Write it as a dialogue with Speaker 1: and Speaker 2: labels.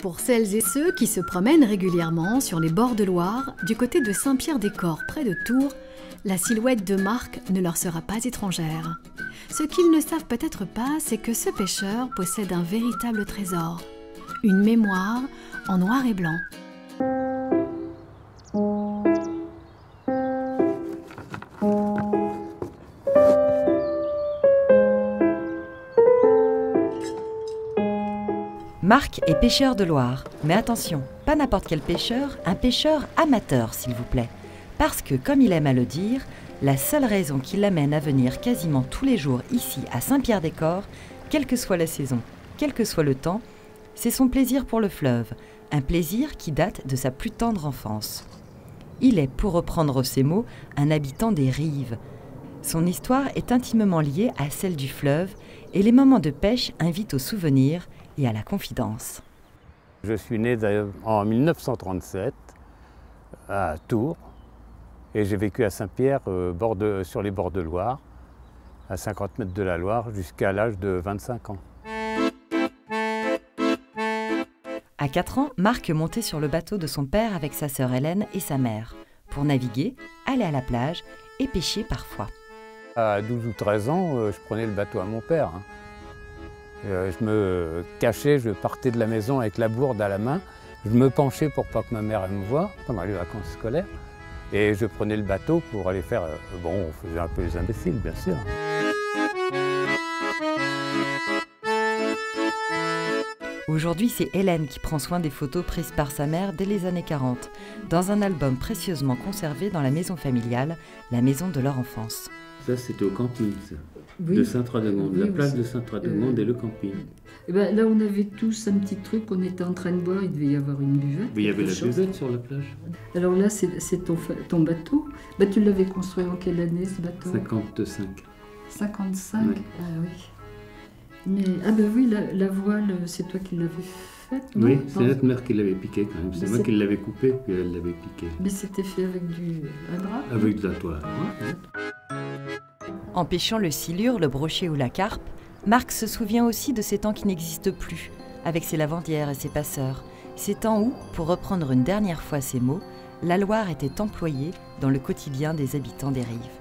Speaker 1: Pour celles et ceux qui se promènent régulièrement sur les bords de Loire, du côté de Saint-Pierre-des-Corps, près de Tours, la silhouette de Marc ne leur sera pas étrangère. Ce qu'ils ne savent peut-être pas, c'est que ce pêcheur possède un véritable trésor, une mémoire en noir et blanc.
Speaker 2: Marc est pêcheur de Loire, mais attention, pas n'importe quel pêcheur, un pêcheur amateur s'il vous plaît. Parce que, comme il aime à le dire, la seule raison qui l'amène à venir quasiment tous les jours ici à Saint-Pierre-des-Corps, quelle que soit la saison, quel que soit le temps, c'est son plaisir pour le fleuve, un plaisir qui date de sa plus tendre enfance. Il est, pour reprendre ses mots, un habitant des rives. Son histoire est intimement liée à celle du fleuve et les moments de pêche invitent au souvenir et à la confidence.
Speaker 3: Je suis né en 1937 à Tours et j'ai vécu à Saint-Pierre sur les bords de Loire, à 50 mètres de la Loire, jusqu'à l'âge de 25 ans.
Speaker 2: À 4 ans, Marc montait sur le bateau de son père avec sa sœur Hélène et sa mère, pour naviguer, aller à la plage et pêcher parfois.
Speaker 3: À 12 ou 13 ans, je prenais le bateau à mon père. Je me cachais, je partais de la maison avec la bourde à la main. Je me penchais pour pas que ma mère me voie pendant les vacances scolaires. Et je prenais le bateau pour aller faire... Bon, on faisait un peu les imbéciles, bien sûr.
Speaker 2: Aujourd'hui, c'est Hélène qui prend soin des photos prises par sa mère dès les années 40, dans un album précieusement conservé dans la maison familiale, la maison de leur enfance.
Speaker 4: Ça, c'était au camping, ça.
Speaker 5: Oui.
Speaker 4: De Sainte-Radegonde,
Speaker 5: Oui,
Speaker 4: la place
Speaker 5: aussi.
Speaker 4: de Sainte-Radegonde et le camping.
Speaker 5: Et ben, là, on avait tous un petit truc, on était en train de boire, il devait y avoir une buvette.
Speaker 4: Mais il y avait la
Speaker 5: quelque chose.
Speaker 4: buvette sur la plage.
Speaker 5: Alors là, c'est ton bateau. Ben, tu l'avais construit en quelle année, ce bateau
Speaker 4: 55.
Speaker 5: 55.
Speaker 4: Ouais.
Speaker 5: Ah oui. Mais, ah ben oui, la voile, c'est toi qui l'avais faite, non?
Speaker 4: Oui, c'est notre mère qui l'avait piqué quand même. C'est
Speaker 5: Mais
Speaker 4: moi
Speaker 5: c'est-
Speaker 4: qui l'avais coupé, puis elle l'avait piqué.
Speaker 5: Mais c'était fait avec un drap?
Speaker 4: Avec de la toile. Ouais.
Speaker 2: En pêchant le silure, le brochet ou la carpe, Marc se souvient aussi de ces temps qui n'existent plus, avec ses lavandières et ses passeurs. Ces temps où, pour reprendre une dernière fois ces mots, la Loire était employée dans le quotidien des habitants des rives.